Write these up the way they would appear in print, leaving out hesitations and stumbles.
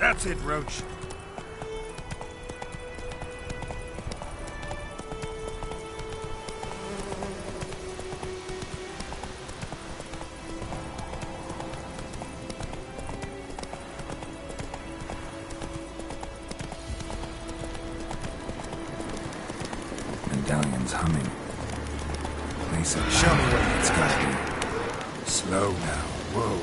That's it, Roach. Medallion's humming. Place of Show me what it's got. Slow now. Whoa.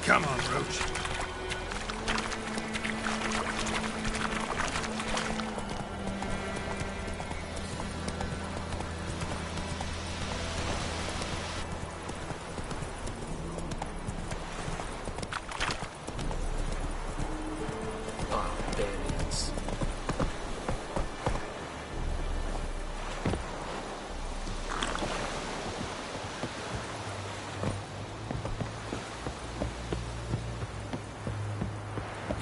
Come on, Roach.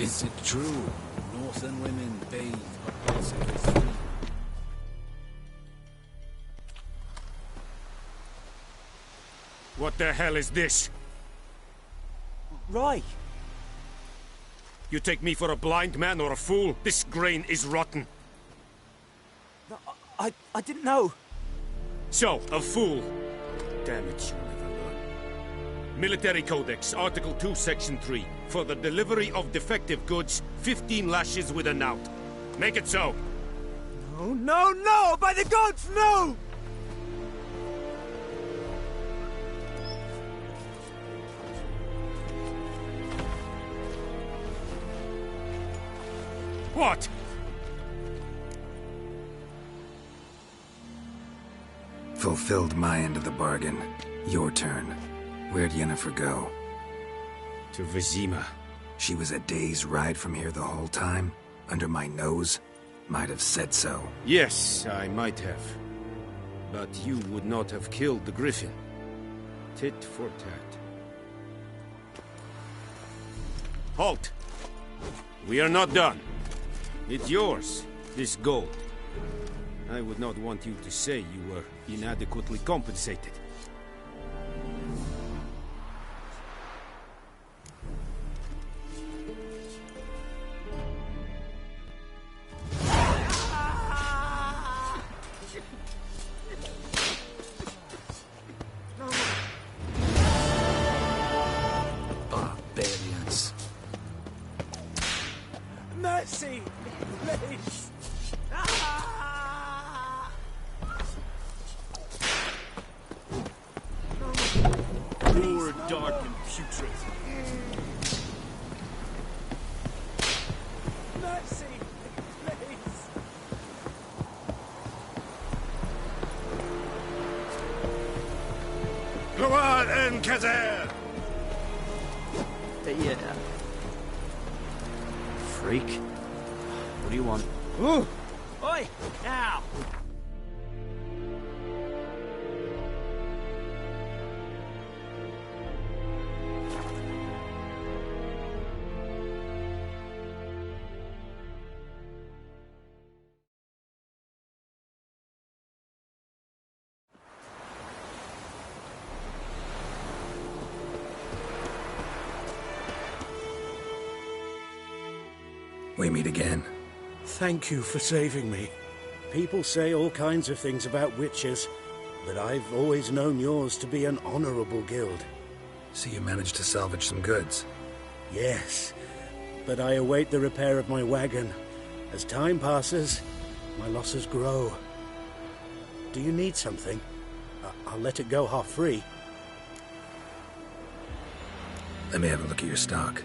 Is it true? Northern women bathe opposite of free. What the hell is this? Right. You take me for a blind man or a fool? This grain is rotten. No, I didn't know. So, a fool. Damn it, you'll never learn. Military Codex, Article 2, Section 3. For the delivery of defective goods, 15 lashes with a knout. Make it so. No, no, no! By the gods, no! What? Fulfilled my end of the bargain. Your turn. Where'd Yennefer go? To Vizima. She was a day's ride from here the whole time? Under my nose? Might have said so. Yes, I might have. But you would not have killed the griffin. Tit for tat. Halt! We are not done. It's yours, this gold. I would not want you to say you were inadequately compensated. Barbarians. Mercy! Please! You're dark and putrid. Mercy! Please! Gloire and Kazer! Yeah. Freak. What do you want? Ooh! Oi! Now! We meet again. Thank you for saving me. People say all kinds of things about witches, but I've always known yours to be an honorable guild. So you managed to salvage some goods. Yes, but I await the repair of my wagon. As time passes, my losses grow. Do you need something? I'll let it go half-free. Let me have a look at your stock.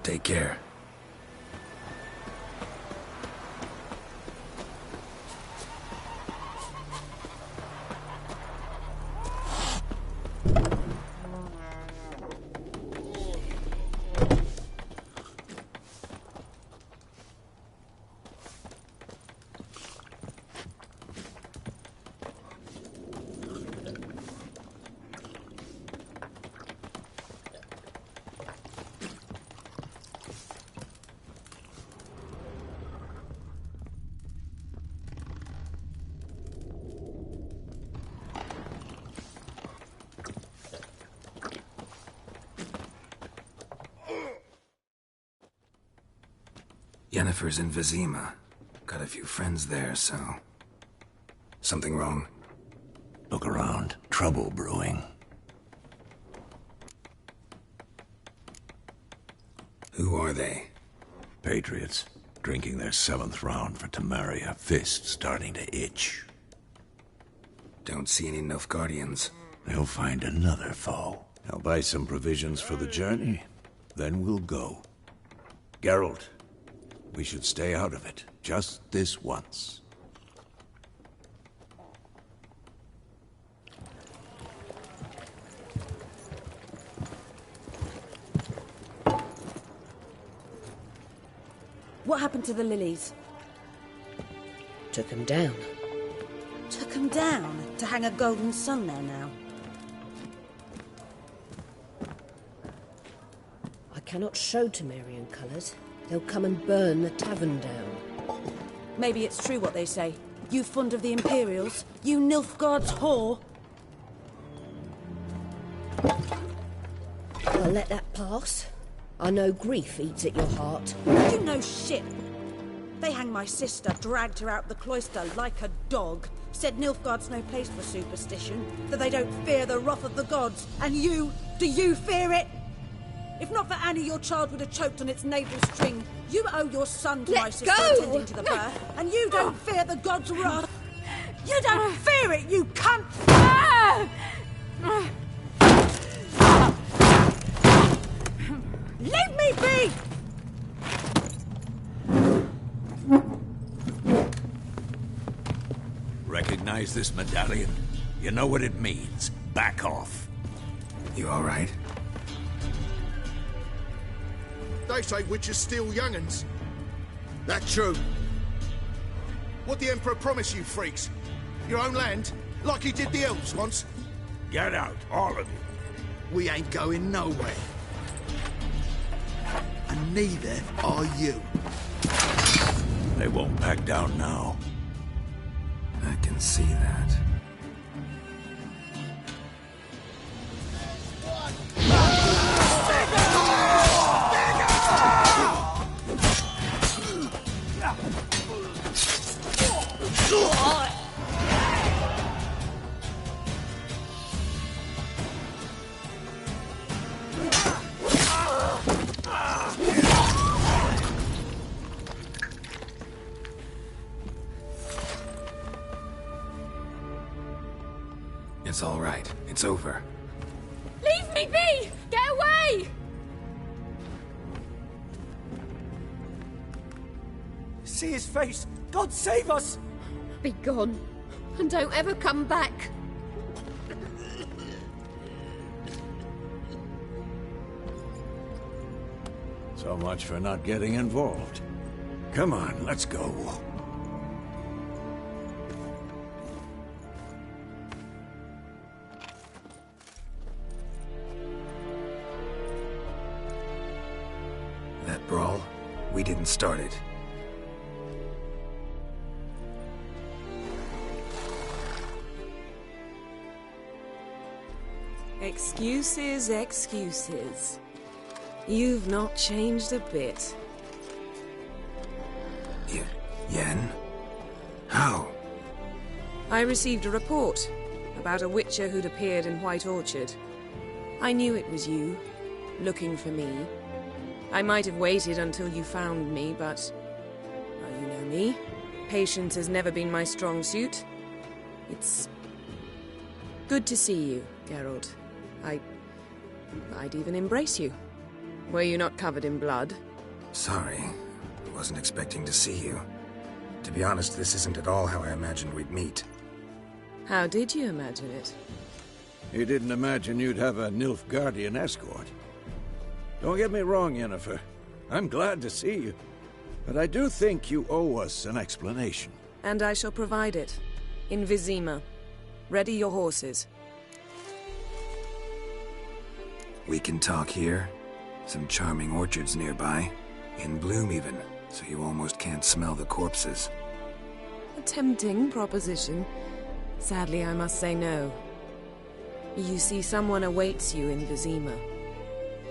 Take care. Yennefer's in Vizima. Got a few friends there, so... Something wrong? Look around. Trouble brewing. Who are they? Patriots. Drinking their 7th round for Tamaria. Fists starting to itch. Don't see any Nilfgaardians. They'll find another foe. I'll buy some provisions for the journey, then we'll go. Geralt, we should stay out of it, just this once. What happened to the lilies? Took them down. Took them down to hang a golden sun there now. I cannot show Temerian colours. They'll come and burn the tavern down. Maybe it's true what they say. You fond of the Imperials? You Nilfgaard's whore? I'll let that pass. I know grief eats at your heart. You know shit. They hanged my sister, dragged her out the cloister like a dog. Said Nilfgaard's no place for superstition, that they don't fear the wrath of the gods. And you, do you fear it? If not for Annie, your child would have choked on its navel string. You owe your son to my sister attending to the birth, and you don't fear the gods' wrath. You don't fear it, you cunt! Leave me be! Recognize this medallion? You know what it means. Back off. You all right? They say witches steal young'uns. That true? What the Emperor promised you freaks? Your own land? Like he did the elves once? Get out, all of you. We ain't going nowhere. And neither are you. They won't back down now. I can see that. It's all right. It's over. Leave me be! Get away! See his face! God save us! Be gone, and don't ever come back. So much for not getting involved. Come on, let's go. That brawl, we didn't start it. Excuses, excuses. You've not changed a bit. Yen? How? I received a report about a witcher who'd appeared in White Orchard. I knew it was you, looking for me. I might have waited until you found me, but... well, you know me. Patience has never been my strong suit. It's... good to see you, Geralt. I'd even embrace you. Were you not covered in blood? Sorry. I wasn't expecting to see you. To be honest, this isn't at all how I imagined we'd meet. How did you imagine it? You didn't imagine you'd have a Nilfgaardian escort. Don't get me wrong, Yennefer. I'm glad to see you. But I do think you owe us an explanation. And I shall provide it. In Vizima. Ready your horses. We can talk here. Some charming orchards nearby. In bloom even, so you almost can't smell the corpses. A tempting proposition. Sadly, I must say no. You see, someone awaits you in Vizima.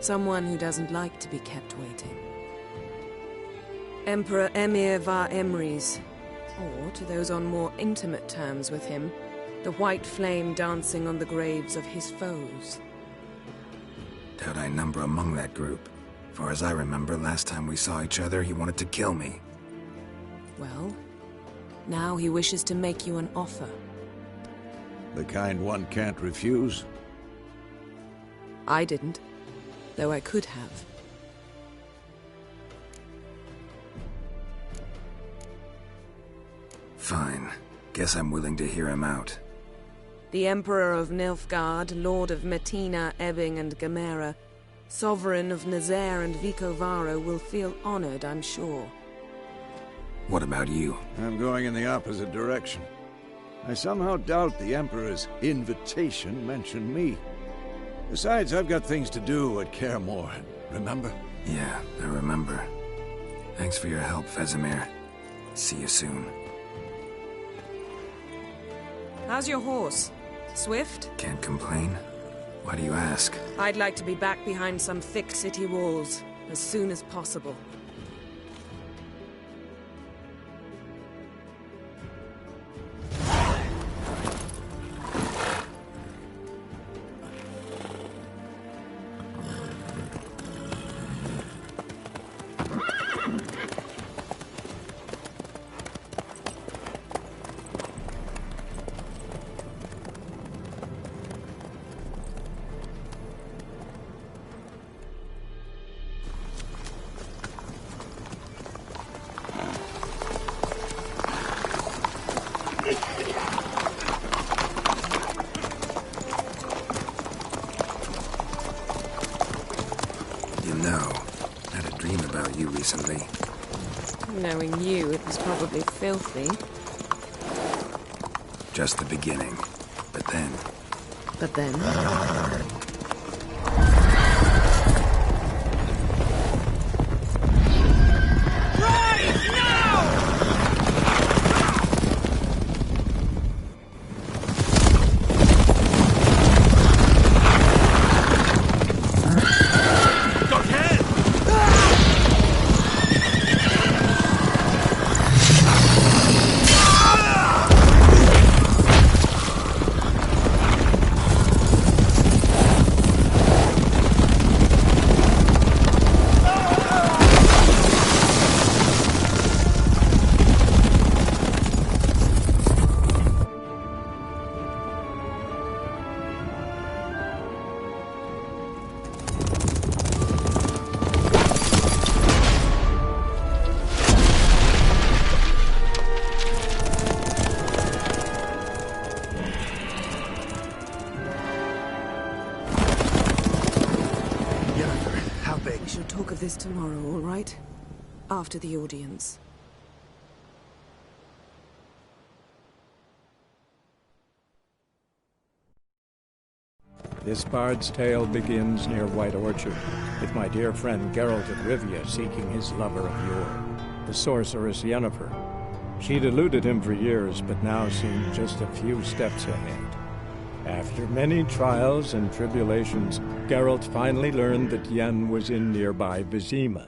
Someone who doesn't like to be kept waiting. Emperor Emir var Emrys. Or, to those on more intimate terms with him, the white flame dancing on the graves of his foes. Doubt I number among that group. Far as I remember, last time we saw each other, he wanted to kill me. Well, now he wishes to make you an offer. The kind one can't refuse? I didn't, though I could have. Fine. Guess I'm willing to hear him out. The Emperor of Nilfgaard, Lord of Metina, Ebbing and Gamera, Sovereign of Nazaire and Vicovaro will feel honored, I'm sure. What about you? I'm going in the opposite direction. I somehow doubt the Emperor's invitation mentioned me. Besides, I've got things to do at Kaer Morhen, remember? Yeah, I remember. Thanks for your help, Vesemir. See you soon. How's your horse? Swift? Can't complain. Why do you ask? I'd like to be back behind some thick city walls as soon as possible. Recently. Knowing you, it was probably filthy. Just the beginning. But then... But then? This tomorrow, all right? After the audience. This bard's tale begins near White Orchard, with my dear friend Geralt of Rivia seeking his lover of yore, the sorceress Yennefer. She'd eluded him for years, but now seemed just a few steps ahead. After many trials and tribulations, Geralt finally learned that Yen was in nearby Vizima.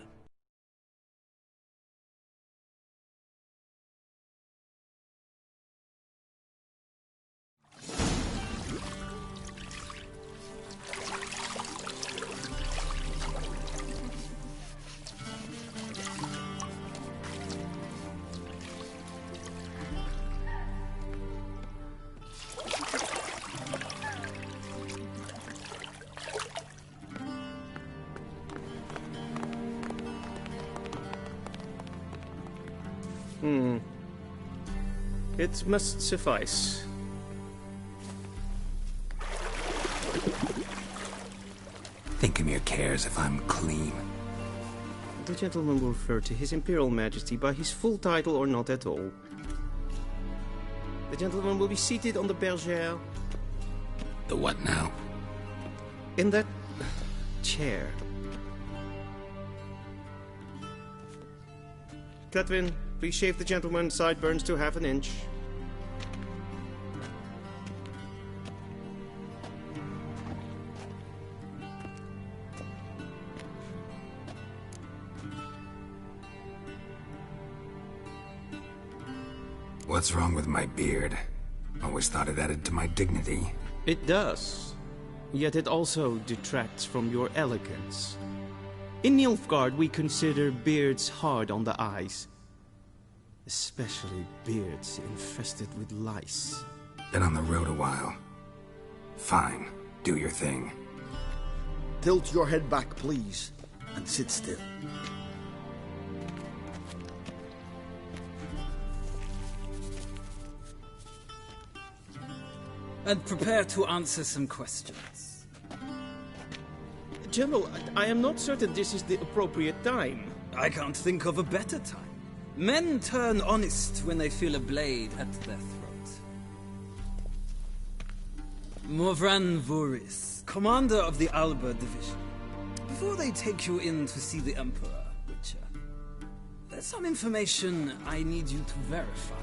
It must suffice. Thinkamere cares if I'm clean. The gentleman will refer to His Imperial Majesty by his full title or not at all. The gentleman will be seated on the bergère. The what now? In that chair. Cletwin, please shave the gentleman's sideburns to half an inch. What's wrong with my beard? Always thought it added to my dignity. It does. Yet it also detracts from your elegance. In Nilfgaard, we consider beards hard on the eyes. Especially beards infested with lice. Been on the road a while. Fine. Do your thing. Tilt your head back, please, and sit still. And prepare to answer some questions. General, I am not certain this is the appropriate time. I can't think of a better time. Men turn honest when they feel a blade at their throat. Morvran Voris, commander of the Alba Division. Before they take you in to see the Emperor, Witcher, there's some information I need you to verify.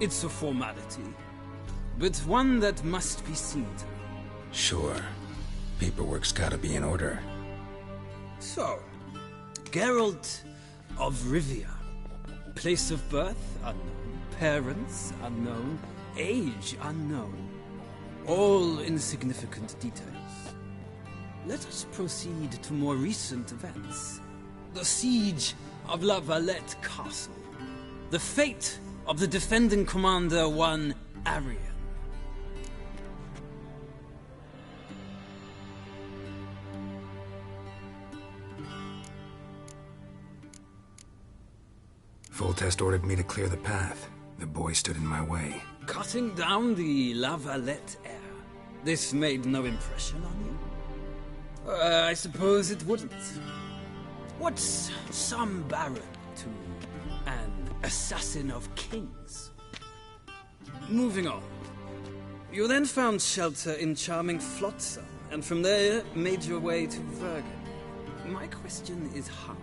It's a formality, but one that must be seen to. Sure. Paperwork's gotta be in order. So, Geralt of Rivia. Place of birth, unknown. Parents, unknown. Age, unknown. All insignificant details. Let us proceed to more recent events. The siege of La Valette Castle. The fate of the defending commander, one Arian. Foltest ordered me to clear the path. The boy stood in my way. Cutting down the La Valette heir. This made no impression on you? I suppose it wouldn't. What's some baron to an assassin of kings? Moving on. You then found shelter in charming Flotsam, and from there made your way to Vergen. My question is how?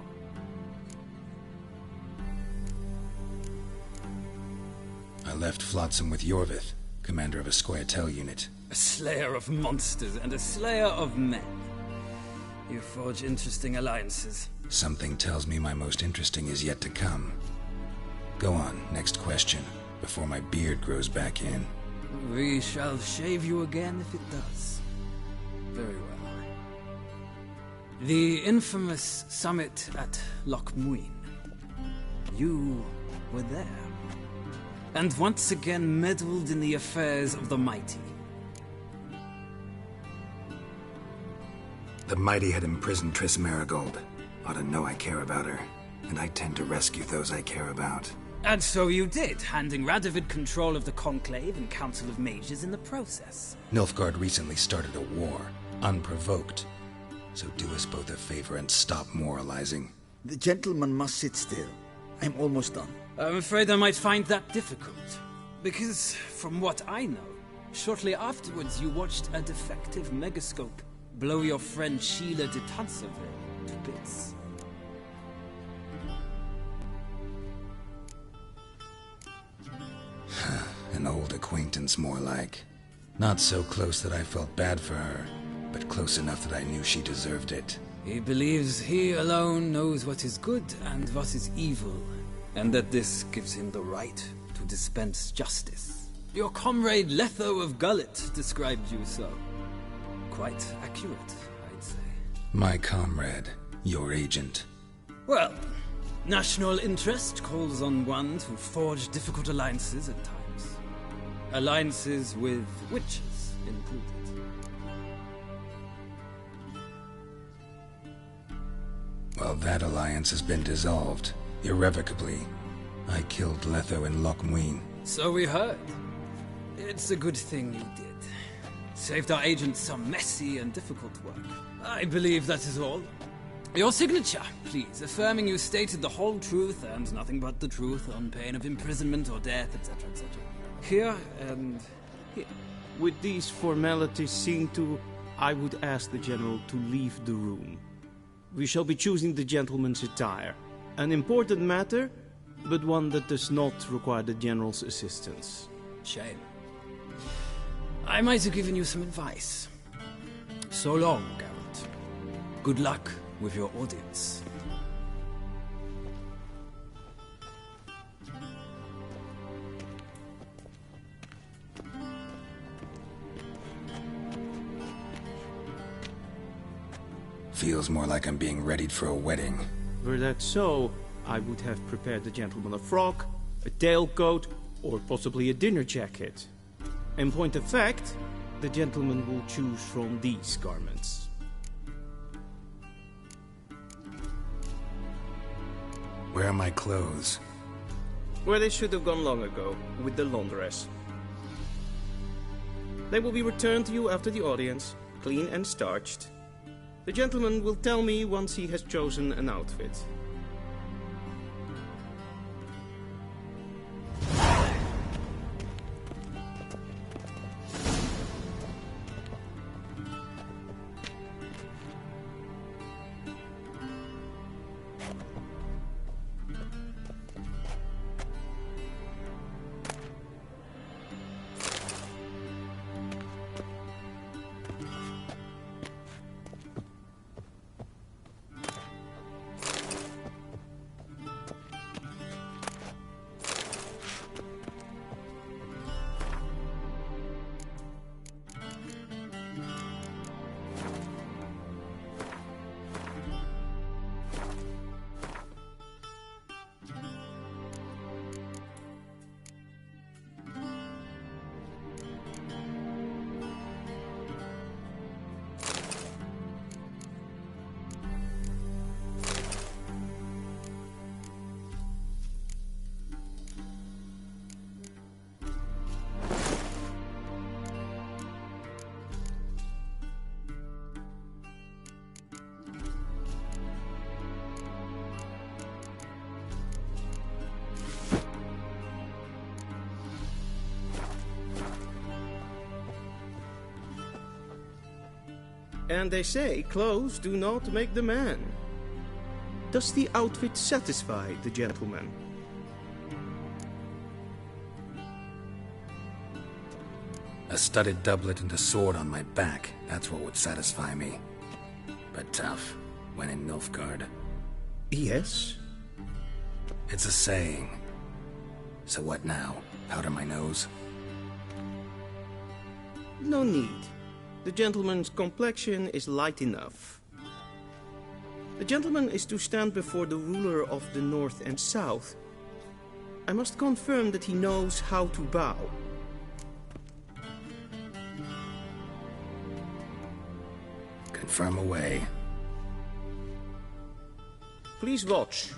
I left Flotsam with Yorvith, commander of a Scoia'tael unit. A slayer of monsters and a slayer of men. You forge interesting alliances. Something tells me my most interesting is yet to come. Go on, next question, before my beard grows back in. We shall shave you again if it does. Very well. The infamous summit at Loch Muin. You were there. And once again meddled in the affairs of the mighty. The mighty had imprisoned Triss Marigold. Ought to know I care about her, and I tend to rescue those I care about. And so you did, handing Radovid control of the Conclave and Council of Mages in the process. Nilfgaard recently started a war, unprovoked. So do us both a favor and stop moralizing. The gentleman must sit still. I'm almost done. I'm afraid I might find that difficult. Because, from what I know, shortly afterwards you watched a defective megascope blow your friend Sheila de Tanserville to bits. An old acquaintance, more like. Not so close that I felt bad for her, but close enough that I knew she deserved it. He believes he alone knows what is good and what is evil, and that this gives him the right to dispense justice. Your comrade Letho of Gullet described you so. Quite accurate, I'd say. My comrade, your agent. Well, national interest calls on one to forge difficult alliances at times. Alliances with witches included. Well, that alliance has been dissolved. Irrevocably. I killed Letho in Loch Muin. So we heard. It's a good thing you did. Saved our agent some messy and difficult work. I believe that is all. Your signature, please, affirming you stated the whole truth and nothing but the truth on pain of imprisonment or death, etc., etc. Here and here. With these formalities seen to, I would ask the General to leave the room. We shall be choosing the gentleman's attire. An important matter, but one that does not require the General's assistance. Shame. I might have given you some advice. So long, Geralt. Good luck with your audience. Feels more like I'm being readied for a wedding. Were that so, I would have prepared the gentleman a frock, a tailcoat, or possibly a dinner jacket. In point of fact, the gentleman will choose from these garments. Where are my clothes? Where they should have gone long ago, with the laundress. They will be returned to you after the audience, clean and starched. The gentleman will tell me once he has chosen an outfit. And they say clothes do not make the man. Does the outfit satisfy the gentleman? A studded doublet and a sword on my back, that's what would satisfy me. But tough, when in Nilfgaard. Yes? It's a saying. So what now? Powder my nose? No need. The gentleman's complexion is light enough. The gentleman is to stand before the ruler of the North and South. I must confirm that he knows how to bow. Confirm away. Please watch.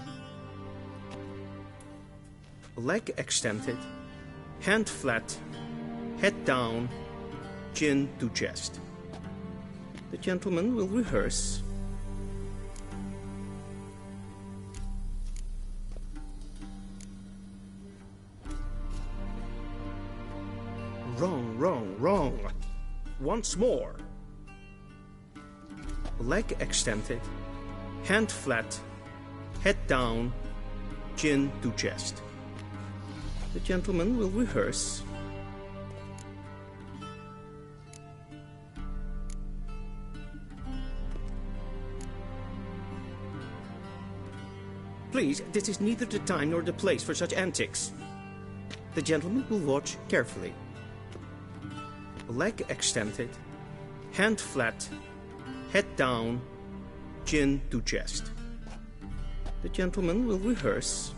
Leg extended, hand flat, head down, chin to chest. The gentleman will rehearse. Wrong, wrong, wrong. Once more. Leg extended, hand flat, head down, chin to chest. The gentleman will rehearse. Please, this is neither the time nor the place for such antics. The gentleman will watch carefully. Leg extended, hand flat, head down, chin to chest. The gentleman will rehearse.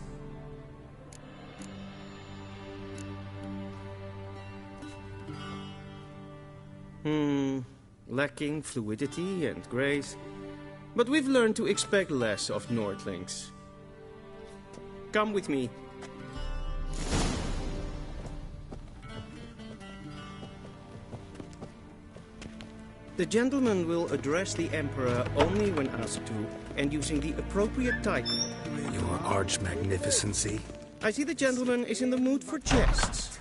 Lacking fluidity and grace. But we've learned to expect less of Nordlings. Come with me. The gentleman will address the Emperor only when asked to, and using the appropriate title. Your Arch-Magnificency? I see the gentleman is in the mood for jests.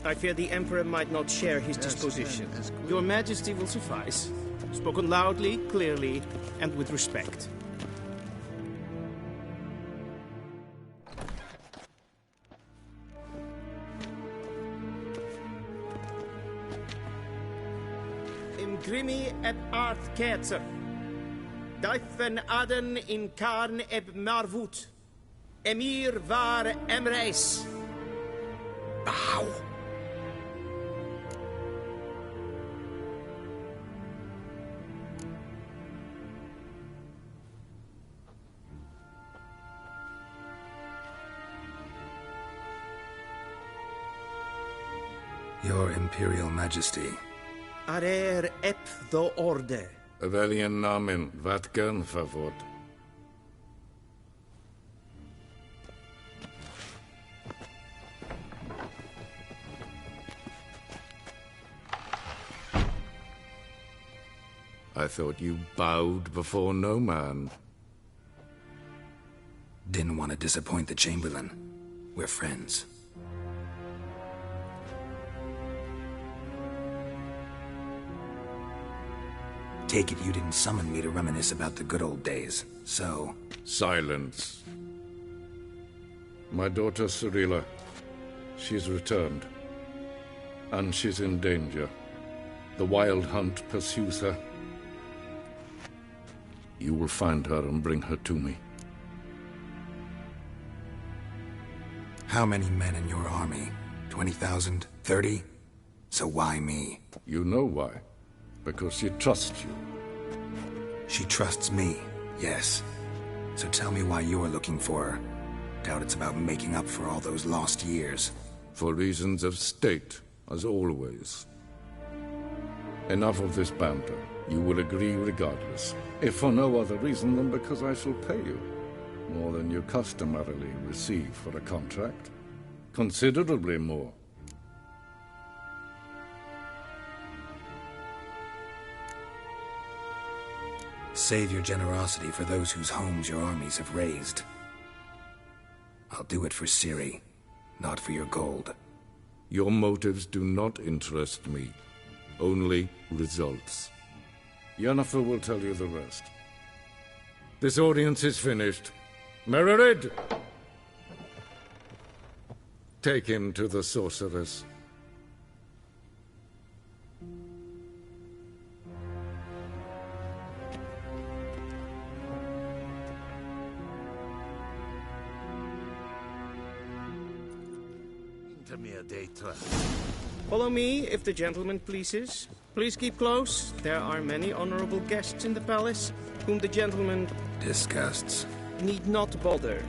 I fear the Emperor might not share his disposition. Your Majesty will suffice. Spoken loudly, clearly, and with respect. Imgrimi et art ketzer. Daifen aden in karn eb marvut. Emir var emreis. Bow. Your Imperial Majesty. Arer ep the orde. Welchen Namen? Wat gern favor? I thought you bowed before no man. Didn't want to disappoint the Chamberlain. We're friends. Take it you didn't summon me to reminisce about the good old days, so... Silence. My daughter Cirilla, she's returned. And she's in danger. The Wild Hunt pursues her. You will find her and bring her to me. How many men in your army? 20,000? 30? So why me? You know why. Because she trusts you. She trusts me, yes. So tell me why you're looking for her. Doubt it's about making up for all those lost years. For reasons of state, as always. Enough of this banter. You will agree regardless. If for no other reason than because I shall pay you. More than you customarily receive for a contract. Considerably more. Save your generosity for those whose homes your armies have razed. I'll do it for Ciri, not for your gold. Your motives do not interest me. Only results. Yennefer will tell you the rest. This audience is finished. Mererid! Take him to the sorceress. Follow me, if the gentleman pleases. Please keep close. There are many honorable guests in the palace, whom the gentleman... disgusts. ...need not bother.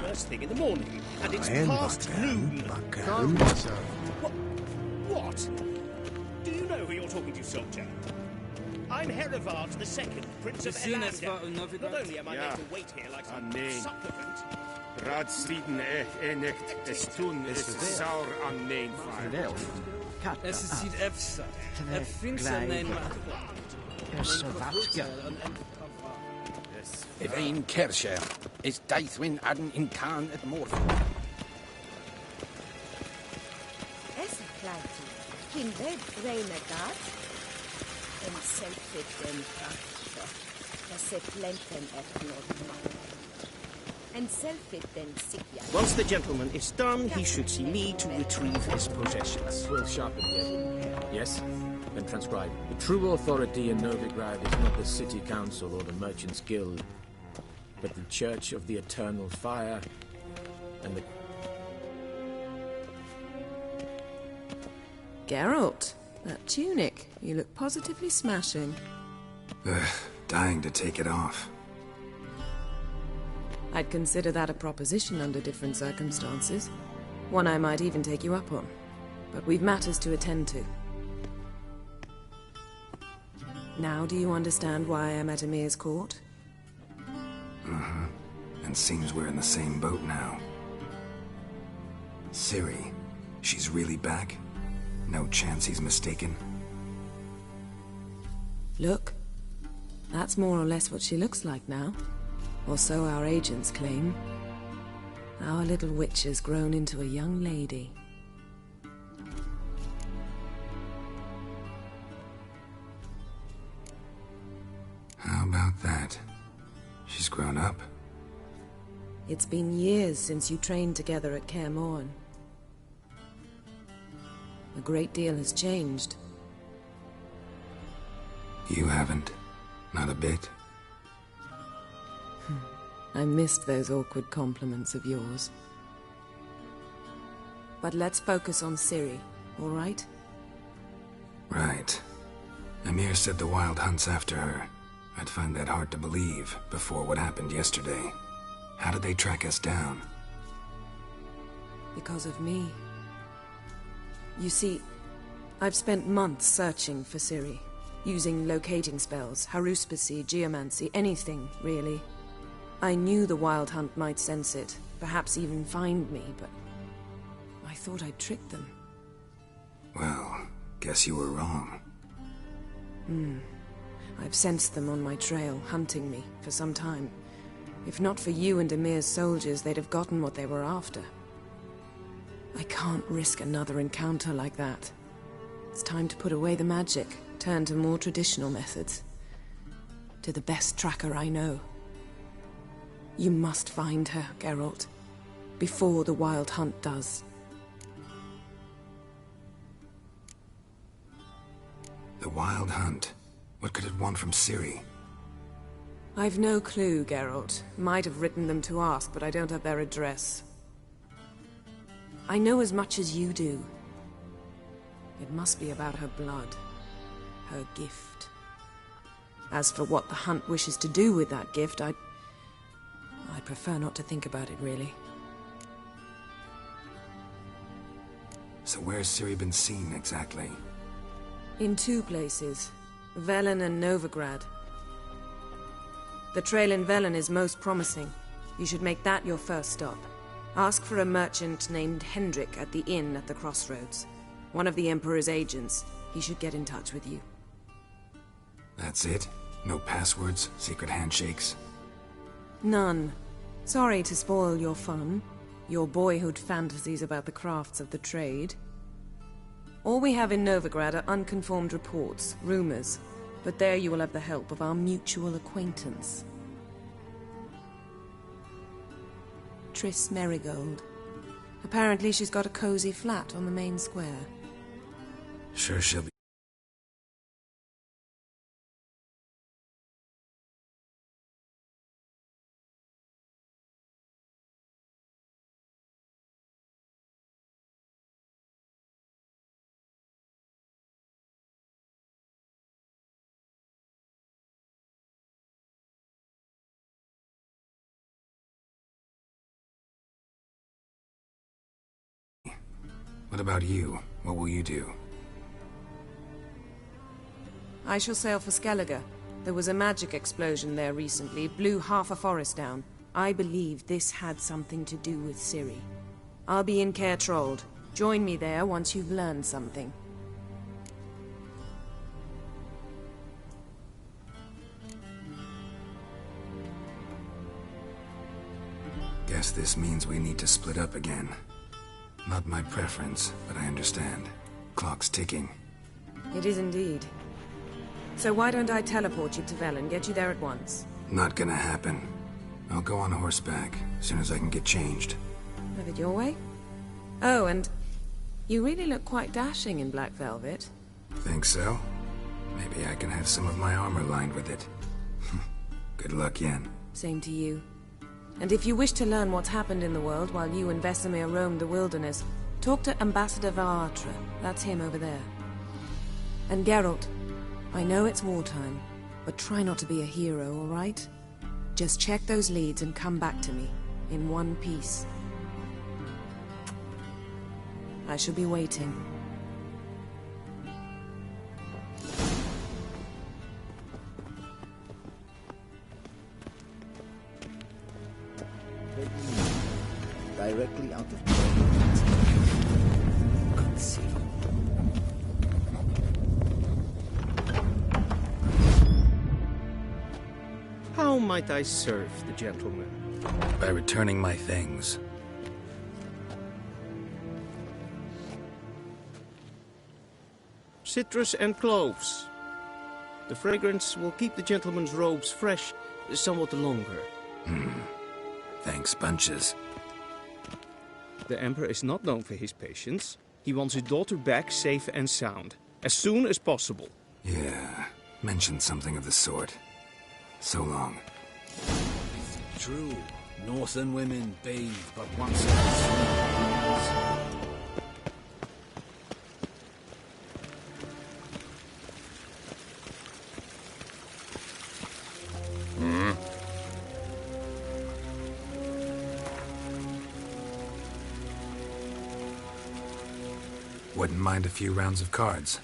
First thing in the morning, and it's past noon. Calm yourself. What? Do you know who you're talking to, soldier? I'm Herivard II, Prince of Elander. Not only am I made to wait here like some supplicant... Radstiden echt estun is saur an mijn fire. Es sieht efsa. Finster nein If ein Kerscher is Deithwin adden in Khan at Morph. Es kleiti. Kin wed reine gat. En selfit den faktor. Das se plenten et not. And self-it then Sikya. Once the gentleman is done, he should see me to retrieve his possessions. Well sharpened yet. Yes? Then transcribe. The true authority in Novigrad is not the City Council or the Merchants' Guild, but the Church of the Eternal Fire and the... Geralt, that tunic. You look positively smashing. Dying to take it off. I'd consider that a proposition under different circumstances. One I might even take you up on. But we've matters to attend to. Now do you understand why I'm at Emir's court? Mm-hmm. And seems we're in the same boat now. Ciri, she's really back? No chance he's mistaken? Look. That's more or less what she looks like now. Or so our agents claim. Our little witch has grown into a young lady. How about that? She's grown up? It's been years since you trained together at Kaer Morhen. A great deal has changed. You haven't. Not a bit. I missed those awkward compliments of yours. But let's focus on Ciri, all right? Right. Emir said the Wild Hunt's after her. I'd find that hard to believe before what happened yesterday. How did they track us down? Because of me. You see, I've spent months searching for Ciri, using locating spells, haruspicy, geomancy, anything, really. I knew the Wild Hunt might sense it, perhaps even find me, but I thought I'd tricked them. Well, guess you were wrong. I've sensed them on my trail, hunting me, for some time. If not for you and Emir's soldiers, they'd have gotten what they were after. I can't risk another encounter like that. It's time to put away the magic, turn to more traditional methods. To the best tracker I know. You must find her, Geralt. Before the Wild Hunt does. The Wild Hunt? What could it want from Ciri? I've no clue, Geralt. Might have written them to ask, but I don't have their address. I know as much as you do. It must be about her blood. Her gift. As for what the Hunt wishes to do with that gift, I prefer not to think about it, really. So where's Ciri been seen, exactly? In 2 places. Velen and Novigrad. The trail in Velen is most promising. You should make that your first stop. Ask for a merchant named Hendrik at the inn at the crossroads. One of the Emperor's agents. He should get in touch with you. That's it? No passwords, secret handshakes? None. Sorry to spoil your fun. Your boyhood fantasies about the crafts of the trade. All we have in Novigrad are unconfirmed reports, rumors. But there you will have the help of our mutual acquaintance. Triss Merigold. Apparently she's got a cozy flat on the main square. Sure she'll be... What about you? What will you do? I shall sail for Skellige. There was a magic explosion there recently, blew half a forest down. I believe this had something to do with Ciri. I'll be in Caer Trold. Join me there once you've learned something. Guess this means we need to split up again. Not my preference, but I understand. Clock's ticking. It is indeed. So why don't I teleport you to Velen, get you there at once? Not gonna happen. I'll go on horseback, as soon as I can get changed. Have it your way? Oh, and you really look quite dashing in black velvet. Think so? Maybe I can have some of my armor lined with it. Good luck, Yen. Same to you. And if you wish to learn what's happened in the world while you and Vesemir roamed the wilderness, talk to Ambassador Varatra. That's him over there. And Geralt, I know it's wartime, but try not to be a hero, all right? Just check those leads and come back to me, in one piece. I shall be waiting. Directly out of conceal. How might I serve the gentleman? By returning my things. Citrus and cloves. The fragrance will keep the gentleman's robes fresh somewhat longer. Thanks, bunches. The Emperor is not known for his patience. He wants his daughter back safe and sound, as soon as possible. Yeah, mentioned something of the sort. So long. True. Northern women bathe but once in a summer. Wouldn't mind a few rounds of cards.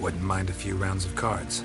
Wouldn't mind a few rounds of cards.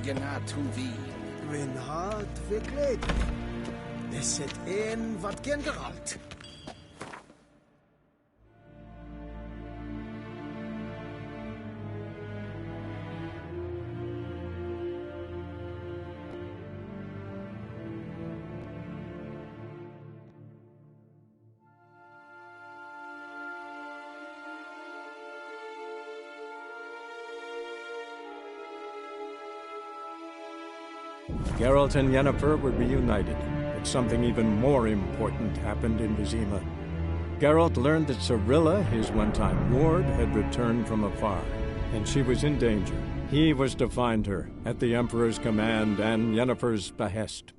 Eigenart to thee. When hard we glad. This it in wat genderalt. Geralt and Yennefer were reunited, but something even more important happened in Vizima. Geralt learned that Cirilla, his one-time ward, had returned from afar, and she was in danger. He was to find her, at the Emperor's command and Yennefer's behest.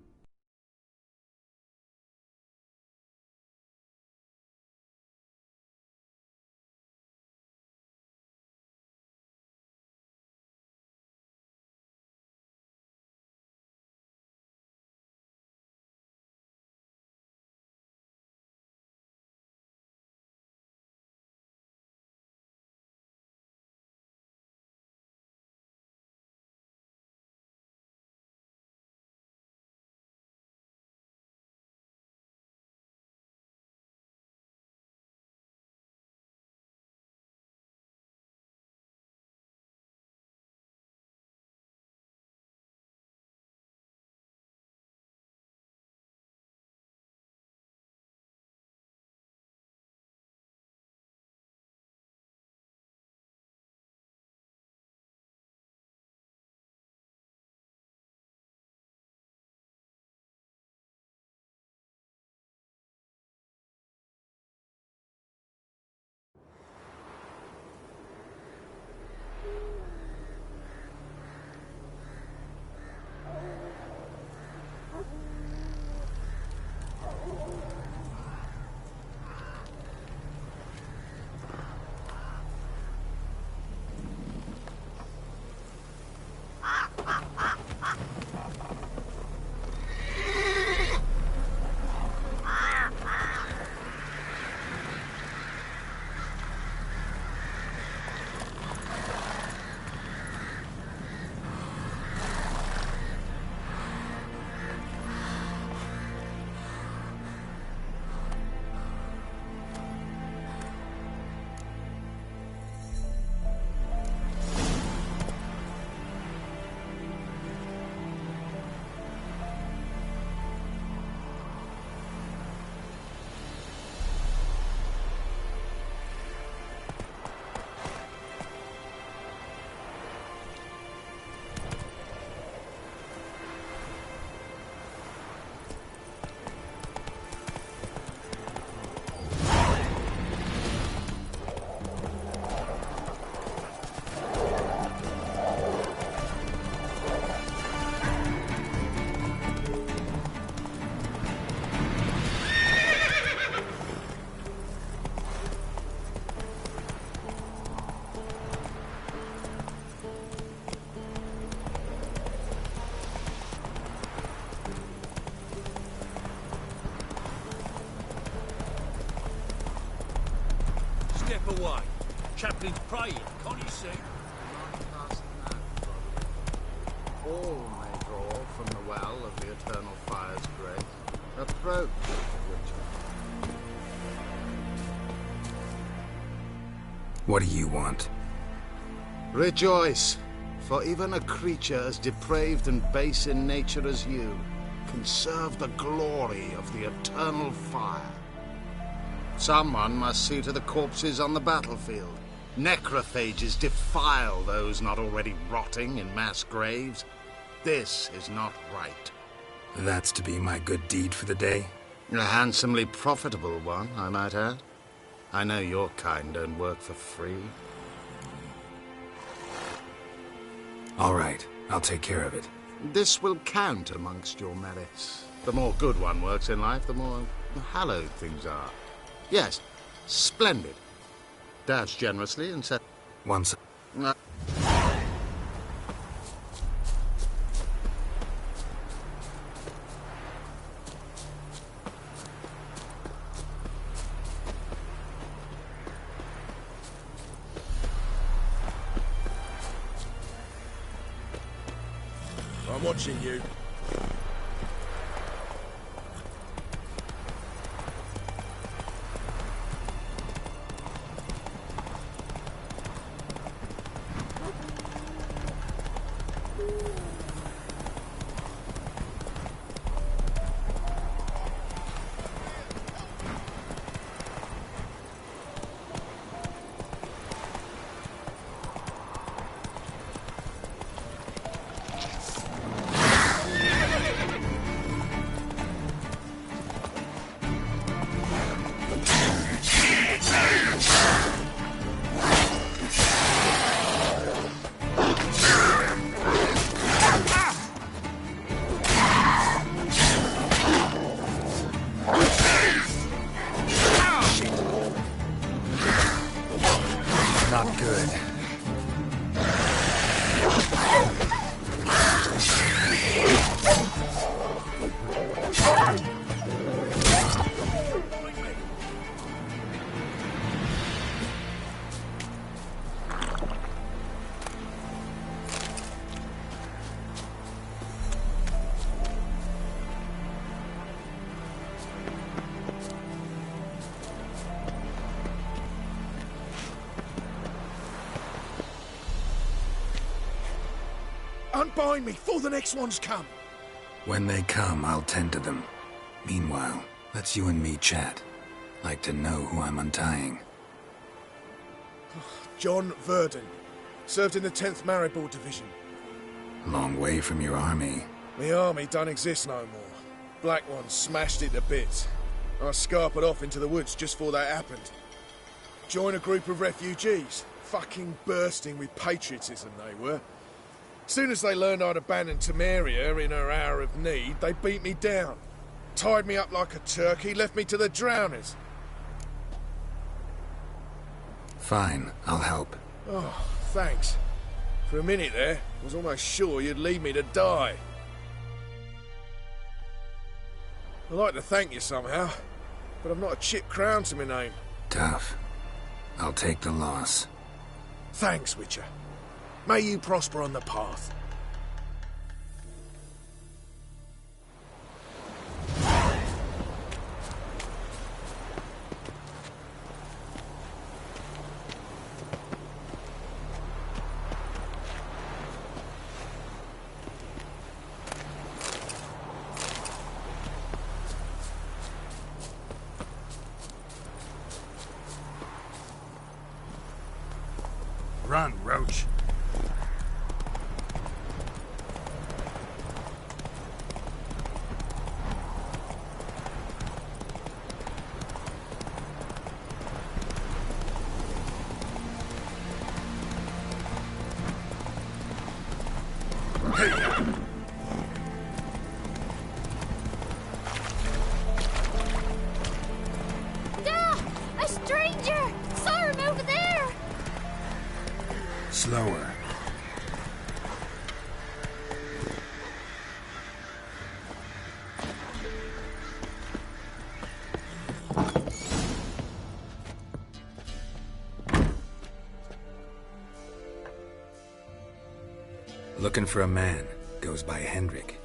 Step away. Chaplain's praying, can't you see? All may draw from the well of the eternal fire's grace. Approach, Witcher. What do you want? Rejoice, for even a creature as depraved and base in nature as you can serve the glory of the eternal fire. Someone must see to the corpses on the battlefield. Necrophages defile those not already rotting in mass graves. This is not right. That's to be my good deed for the day? A handsomely profitable one, I might add. I know your kind don't work for free. All right, I'll take care of it. This will count amongst your merits. The more good one works in life, the more hallowed things are. Yes, splendid. Dash generously and said... Once... I'm watching you. Not good. Unbind me before the next ones come. When they come, I'll tend to them. Meanwhile, let's you and me chat. Like to know who I'm untying. John Verdon. Served in the 10th Maribor Division. Long way from your army. The army don't exist no more. Black Ones smashed it to bits. I scarpered off into the woods just before that happened. Joined a group of refugees. Fucking bursting with patriotism they were. Soon as they learned I'd abandoned Temeria in her hour of need, they beat me down. Tied me up like a turkey, left me to the drowners. Fine, I'll help. Oh, thanks. For a minute there, I was almost sure you'd leave me to die. I'd like to thank you somehow, but I've not a chip crown to my name. Tough. I'll take the loss. Thanks, Witcher. May you prosper on the path. Run, Roach. A stranger! Saw him over there! Slower. Looking for a man. Goes by Hendrik.